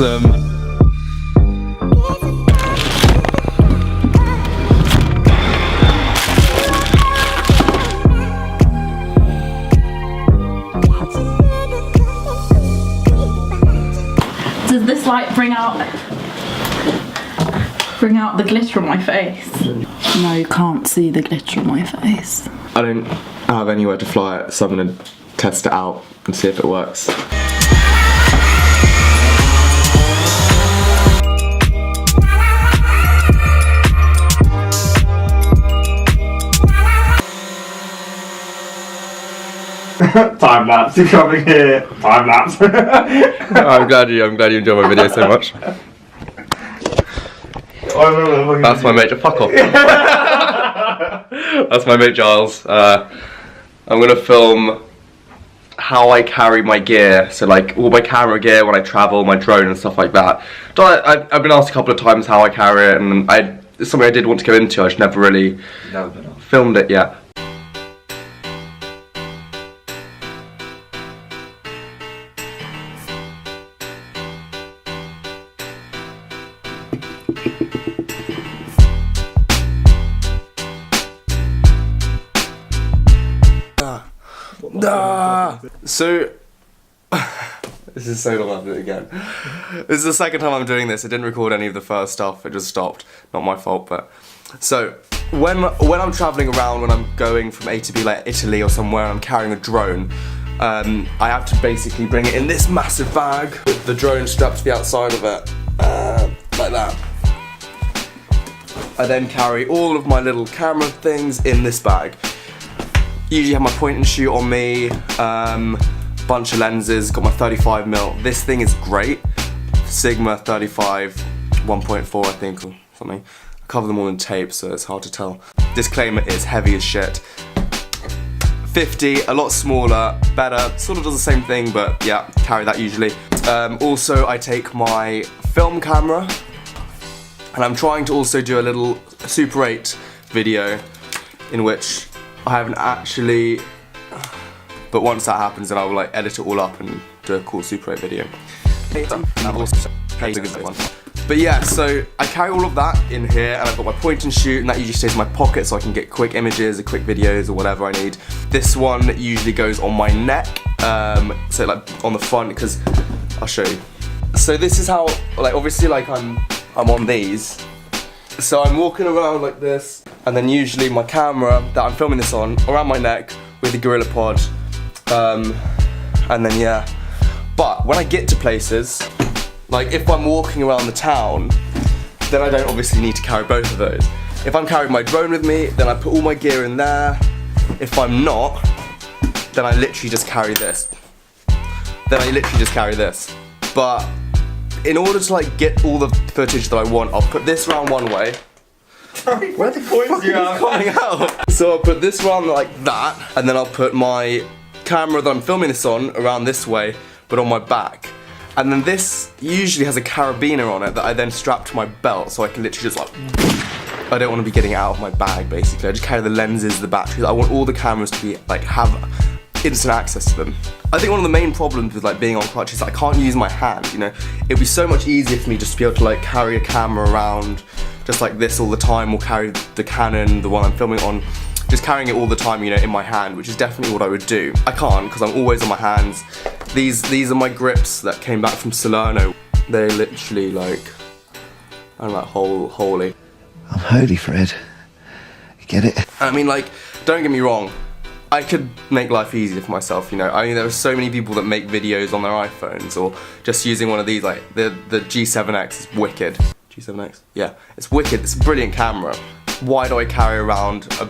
awesome. Does this light bring out the glitter on my face? No, you can't see the glitter on my face. I don't have anywhere to fly it, so I'm gonna test it out and see if it works. Time lapse, you're coming here. Time lapse. I'm glad you enjoy my video so much. That's my mate. Fuck off. That's my mate Giles. I'm gonna film how I carry my gear, so like all my camera gear when I travel, my drone and stuff like that. I've been asked a couple of times how I carry it, and it's something I did want to go into. I just never really filmed it yet. So, this is so long I'll do it again. This is the second time I'm doing this. I didn't record any of the first stuff, it just stopped. Not my fault, but... So, when I'm travelling around, when I'm going from A to B, like Italy or somewhere, and I'm carrying a drone, I have to basically bring it in this massive bag with the drone strapped to the outside of it, like that. I then carry all of my little camera things in this bag. Usually have my point and shoot on me, bunch of lenses, got my 35mm. This thing is great. Sigma 35, 1.4 I think, or something. I cover them all in tape, so it's hard to tell. Disclaimer, it's heavy as shit. 50, a lot smaller, better, sort of does the same thing, but yeah, carry that usually. Also, I take my film camera, and I'm trying to also do a little Super 8 video in which I haven't actually, but once that happens then I will like edit it all up and do a cool Super 8 video. But yeah, so I carry all of that in here, and I've got my point and shoot, and that usually stays in my pocket so I can get quick images or quick videos or whatever I need. This one usually goes on my neck, so like on the front, because I'll show you. So this is how, like obviously like I'm on these. So I'm walking around like this, and then usually my camera that I'm filming this on around my neck with the GorillaPod, and then yeah. But when I get to places, like if I'm walking around the town, then I don't obviously need to carry both of those. If I'm carrying my drone with me, then I put all my gear in there. If I'm not, then I literally just carry this. But in order to like get all the footage that I want, I'll put this round one way. Where the fuck are you coming out? So I'll put this round like that, and then I'll put my camera that I'm filming this on around this way, but on my back. And then this usually has a carabiner on it that I then strap to my belt, so I can literally just like... I don't want to be getting it out of my bag basically. I just carry the lenses, the batteries. I want all the cameras to be like have instant access to them. I think one of the main problems with like being on crutches is that I can't use my hand, you know. It'd be so much easier for me just to be able to like carry a camera around just like this all the time, or carry the Canon, the one I'm filming on, just carrying it all the time, you know, in my hand, which is definitely what I would do. I can't, because I'm always on my hands. These are my grips that came back from Salerno. They're literally like, I don't know, holy. I'm holy, Fred. You get it? I mean, like, don't get me wrong. I could make life easier for myself, you know. I mean, there are so many people that make videos on their iPhones, or just using one of these, like, the G7X is wicked. G7X? Yeah, it's wicked, it's a brilliant camera. Why do I carry around a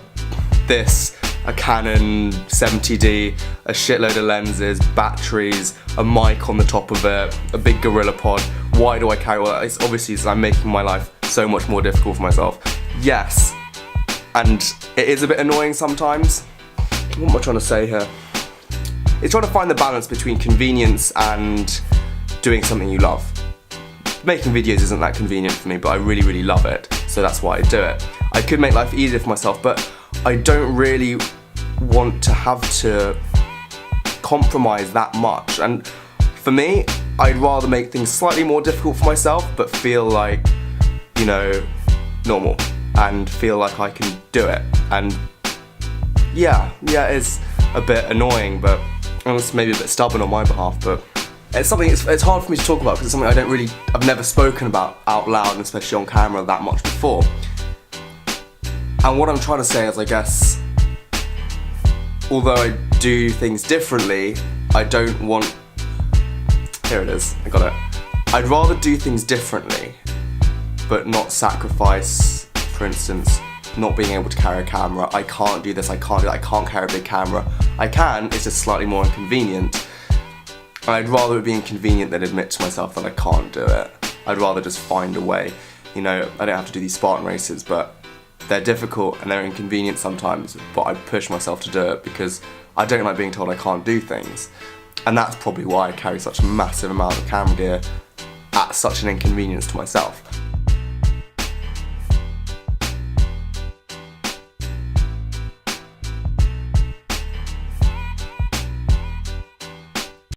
Canon 70D, a shitload of lenses, batteries, a mic on the top of it, a big GorillaPod? Why do I carry all that? It's obviously because I'm making my life so much more difficult for myself. Yes, and it is a bit annoying sometimes. What am I trying to say here? It's trying to find the balance between convenience and doing something you love. Making videos isn't that convenient for me, but I really, really love it, so that's why I do it. I could make life easier for myself, but I don't really want to have to compromise that much. And for me, I'd rather make things slightly more difficult for myself, but feel like, you know, normal, and feel like I can do it. And yeah, it's a bit annoying, but it's maybe a bit stubborn on my behalf, but it's something, it's hard for me to talk about because it's something I've never spoken about out loud, and especially on camera, that much before. And what I'm trying to say is, I guess, although I do things differently, I don't want, here it is, I got it. I'd rather do things differently, but not sacrifice, for instance, not being able to carry a camera. I can't do this, I can't do that, I can't carry a big camera. I can, it's just slightly more inconvenient. And I'd rather it be inconvenient than admit to myself that I can't do it. I'd rather just find a way. You know, I don't have to do these Spartan races, but they're difficult and they're inconvenient sometimes, but I push myself to do it because I don't like being told I can't do things. And that's probably why I carry such a massive amount of camera gear at such an inconvenience to myself.